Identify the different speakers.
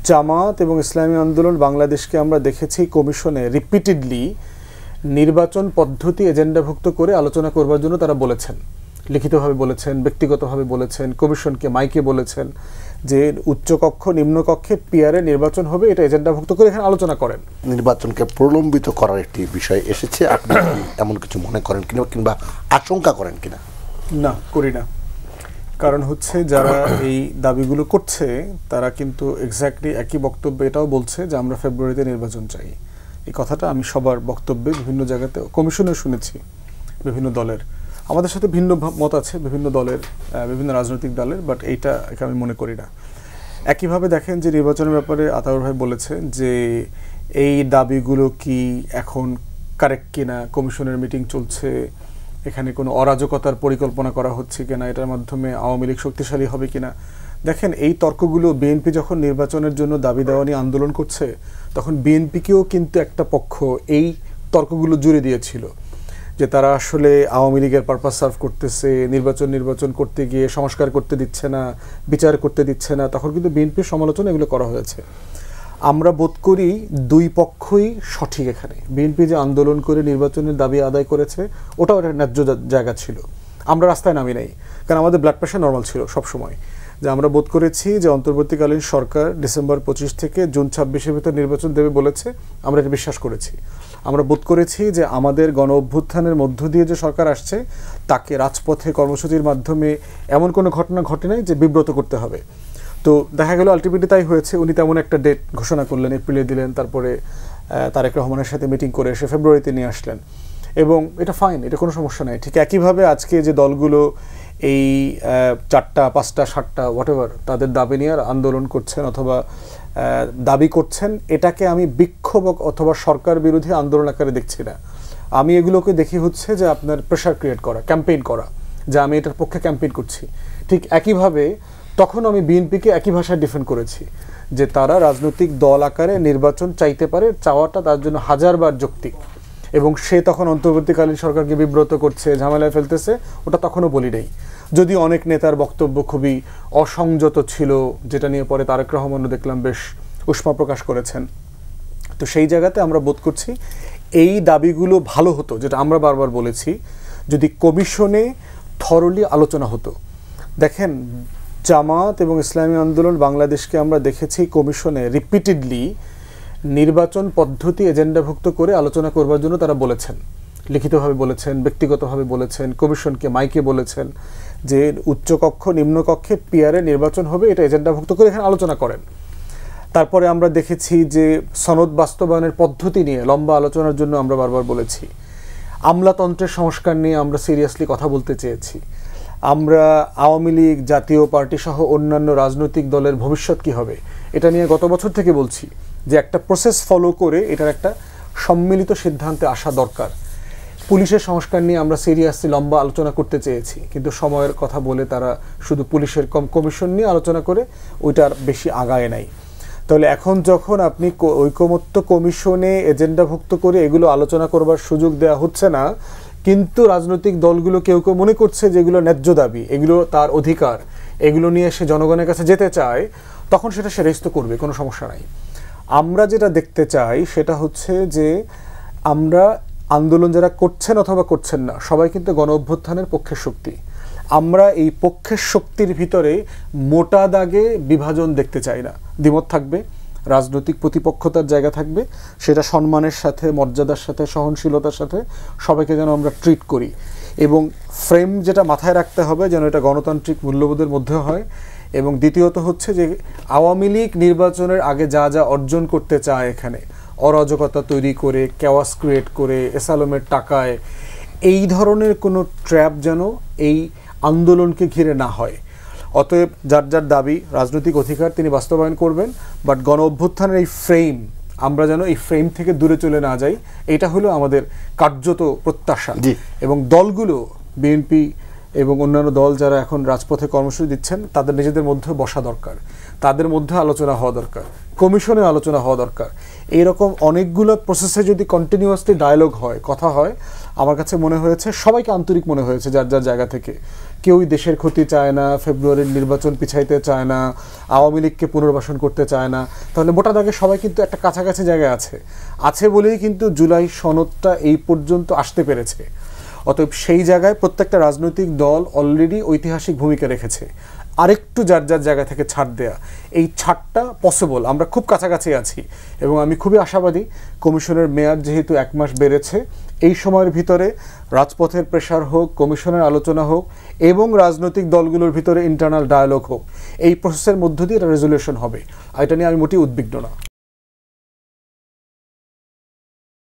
Speaker 1: জামাত এবং ইসলামী আন্দোলন বাংলাদেশকে আমরা দেখেছি কমিশনে রিপিটেডলি নির্বাচন পদ্ধতি এজেন্ডাভুক্ত করে আলোচনা করবার জন্য তারা বলেছেন, লিখিতভাবে বলেছেন, ব্যক্তিগতভাবে বলেছেন, কমিশনকে মাইকে বলেছেন যে উচ্চকক্ষ নিম্নকক্ষে পিয়ারে নির্বাচন হবে, এটা এজেন্ডাভুক্ত করে এখানে আলোচনা করেন।
Speaker 2: নির্বাচনকে প্রলম্বিত করার একটি বিষয় এসেছে, আপনি এমন কিছু মনে করেন কিনা কিংবা আশঙ্কা করেন কিনা?
Speaker 1: না, করি না। কারণ হচ্ছে যারা এই দাবিগুলো করছে তারা কিন্তু এক্স্যাক্টলি একই বক্তব্য এটাও বলছে যে আমরা ফেব্রুয়ারিতে নির্বাচন চাই। এই কথাটা আমি সবার বক্তব্যে বিভিন্ন জায়গাতে কমিশনে শুনেছি, বিভিন্ন দলের। আমাদের সাথে ভিন্ন মত আছে বিভিন্ন দলের, বিভিন্ন রাজনৈতিক দলের, বাট এইটা আমি মনে করি না। একইভাবে দেখেন যে নির্বাচনের ব্যাপারে আতাউর ভাই বলেছে যে এই দাবিগুলো কি এখন কারেক্ট কিনা, কমিশনের মিটিং চলছে, এখানে কোনো অরাজকতার পরিকল্পনা করা হচ্ছে কিনা, এটার মাধ্যমে আওয়ামী লীগ শক্তিশালী হবে কিনা। দেখেন এই তর্কগুলো বিএনপি যখন নির্বাচনের জন্য দাবি দেওয়া নিয়ে আন্দোলন করছে তখন বিএনপিকেও কিন্তু একটা পক্ষ এই তর্কগুলো জুড়ে দিয়েছিল যে তারা আসলে আওয়ামী লীগের পারপাস সার্ভ করতেছে, নির্বাচন করতে গিয়ে সংস্কার করতে দিচ্ছে না, বিচার করতে দিচ্ছে না। তখন কিন্তু বিএনপির সমালোচনা এগুলো করা হয়েছে। আমরা বোধ করি দুই পক্ষই সঠিক। এখানে বিএনপি যে আন্দোলন করে নির্বাচনের দাবি আদায় করেছে ওটাও একটা ন্যায্য জায়গা ছিল, আমরা রাস্তায় নামি নাই, কারণ আমাদের ব্লাড প্রেশার নর্মাল ছিল সবসময়। যে আমরা বোধ করেছি যে অন্তর্বর্তীকালীন সরকার ডিসেম্বর 25 থেকে জুন 26-এর ভিতর নির্বাচন দেবে বলেছে, আমরা এটা বিশ্বাস করেছি। আমরা বোধ করেছি যে আমাদের গণ অভ্যুত্থানের মধ্য দিয়ে যে সরকার আসছে তাকে রাজপথে কর্মসূচির মাধ্যমে এমন কোনো ঘটনা ঘটে নাই যে বিব্রত করতে হবে। তো দেখা গেল আলটিমেটলি তাই হয়েছে। উনি তেমন একটা ডেট ঘোষণা করলেন, এপ্রিলে দিলেন, তারপরে তারেক রহমানের সাথে মিটিং করে এসে ফেব্রুয়ারিতে নিয়ে আসলেন, এবং এটা ফাইন, এটা কোনো সমস্যা নাই। ঠিক একইভাবে আজকে যে দলগুলো এই 4টা 5টা 7টা হোয়াটএভার তাদের দাবি নিয়ে আন্দোলন করছেন অথবা দাবি করছেন, এটাকে আমি বিক্ষোভ অথবা সরকার বিরোধী আন্দোলন আকারে দেখছি না। আমি এগুলোকে দেখি হচ্ছে যে আপনার প্রেশার ক্রিয়েট করা, ক্যাম্পেইন করা, যে আমি এটার পক্ষে ক্যাম্পেইন করছি। ঠিক একইভাবে তখন আমি বিএনপিকে একই ভাষায় ডিফেন্ড করেছি যে তারা রাজনৈতিক দল আকারে নির্বাচন চাইতে পারে, চাওয়াটা তার জন্য হাজারবার যৌক্তিক, এবং সে তখন অন্তর্বর্তীকালীন সরকারকে বিব্রত করছে, ঝামেলায় ফেলতেছে, ওটা তখনও বলি নাই। যদি অনেক নেতার বক্তব্য খুবই অসংযত ছিল, যেটা নিয়ে পরে তারেক রহমানও দেখলাম বেশ উষ্মা প্রকাশ করেছেন। তো সেই জায়গাতে আমরা বোধ করছি এই দাবিগুলো ভালো হতো, যেটা আমরা বারবার বলেছি, যদি কমিশনে থরলি আলোচনা হতো। দেখেন জামাত এবং ইসলামী আন্দোলন বাংলাদেশকে আমরা দেখেছি কমিশনে রিপিটেডলি নির্বাচন পদ্ধতি এজেন্ডাভুক্ত করে আলোচনা করবার জন্য তারা বলেছেন, লিখিতভাবে বলেছেন, ব্যক্তিগতভাবে বলেছেন, কমিশনকে মাইকে বলেছেন যে উচ্চকক্ষ নিম্নকক্ষে পিয়ারে নির্বাচন হবে, এটা এজেন্ডাভুক্ত করে এখানে আলোচনা করেন। তারপরে আমরা দেখেছি যে সনদ বাস্তবায়নের পদ্ধতি নিয়ে লম্বা আলোচনার জন্য আমরা বারবার বলেছি। আমলাতন্ত্রের সংস্কার নিয়ে আমরা সিরিয়াসলি কথা বলতে চেয়েছি। আমরা আওয়ামী লীগ, জাতীয় পার্টি সহ অন্যান্য রাজনৈতিক দলের ভবিষ্যৎ কী হবে এটা নিয়ে গত বছর থেকে বলছি যে একটা প্রসেস ফলো করে এটার একটা সম্মিলিত সিদ্ধান্তে আসা দরকার। পুলিশের সংস্কার নিয়ে আমরা সিরিয়াসলি লম্বা আলোচনা করতে চেয়েছি, কিন্তু সময়ের কথা বলে তারা শুধু পুলিশের কমিশন নিয়ে আলোচনা করে ওইটার বেশি আগায় নাই। তাহলে এখন যখন আপনি ঐকমত্য কমিশনে এজেন্ডাভুক্ত করে এগুলো আলোচনা করবার সুযোগ দেওয়া হচ্ছে না, কিন্তু রাজনৈতিক দলগুলো কেউ কেউ মনে করছে যে এগুলো ন্যায্য দাবি, এগুলো তার অধিকার, এগুলো নিয়ে সে জনগণের কাছে যেতে চায়, তখন সেটা সে রেস্ট করবে, কোনো সমস্যা নাই। আমরা যেটা দেখতে চাই সেটা হচ্ছে যে আমরা আন্দোলন যারা করছেন অথবা করছেন না সবাই কিন্তু গণ অভ্যুত্থানের পক্ষের শক্তি। আমরা এই পক্ষের শক্তির ভিতরে মোটা দাগে বিভাজন দেখতে চাই না। দ্বিমত থাকবে, রাজনৈতিক প্রতিপক্ষতার জায়গা থাকবে, সেটা সম্মানের সাথে, মর্যাদার সাথে, সহনশীলতার সাথে সবাইকে যেন আমরা ট্রিট করি, এবং ফ্রেম যেটা মাথায় রাখতে হবে যেন এটা গণতান্ত্রিক মূল্যবোধের মধ্যে হয়। এবং দ্বিতীয়ত হচ্ছে যে আওয়ামী লীগ নির্বাচনের আগে যা যা অর্জন করতে চায়, এখানে অরাজকতা তৈরি করে, কেওয়াস ক্রিয়েট করে, এসালমের টাকায়, এই ধরনের কোনো ট্র্যাপ যেন এই আন্দোলনকে ঘিরে না হয়। অতএব যার যার দাবি, রাজনৈতিক অধিকার তিনি বাস্তবায়ন করবেন, বাট গণ অভ্যুত্থানের এই ফ্রেম, আমরা যেন এই ফ্রেম থেকে দূরে চলে না যাই, এটা হলো আমাদের কার্যত প্রত্যাশা। এবং দলগুলো, বিএনপি এবং অন্যান্য দল যারা এখন রাজপথে কর্মসূচি দিচ্ছেন, তাদের নিজেদের মধ্যে বসা দরকার। তাদের মধ্যে আলোচনা হওয়া দরকার, কমিশনে আলোচনা হওয়া দরকার। এইরকম অনেকগুলো প্রসেসে যদি কন্টিনিউয়াসলি ডায়ালগ হয়, কথা হয়, আমার কাছে মনে হয়েছে সবাইকে আন্তরিক মনে হয়েছে যার যার জায়গা থেকে। কেউই দেশের ক্ষতি চায় না, ফেব্রুয়ারির নির্বাচন পিছাইতে চায় না, আওয়ামী লীগকে পুনর্বাসন করতে চায় না। তাহলে মোটা দাগে সবাই কিন্তু একটা কাছাকাছি জায়গায় আছে বলেই কিন্তু জুলাই সনদটা এই পর্যন্ত আসতে পেরেছে। অতএব সেই জায়গায় প্রত্যেকটা রাজনৈতিক দল অলরেডি ঐতিহাসিক ভূমিকা রেখেছে। আরেকটু যার যার জায়গা থেকে ছাড় দেয়া, এই ছাড়টা পসিবল, আমরা খুব কাছাকাছি আছি এবং আমি খুবই আশাবাদী কমিশনের মেয়াদ যেহেতু 1 মাস বেড়েছে, এই সময়ের ভিতরে রাজপথের প্রেশার হোক, কমিশনের আলোচনা হোক এবং রাজনৈতিক দলগুলোর ভিতরে ইন্টারনাল ডায়ালগ হোক, এই প্রসেসের মধ্য দিয়ে এটা রেজলিউশন হবে। এটা নিয়ে আমি মোটেই উদ্বিগ্ন না।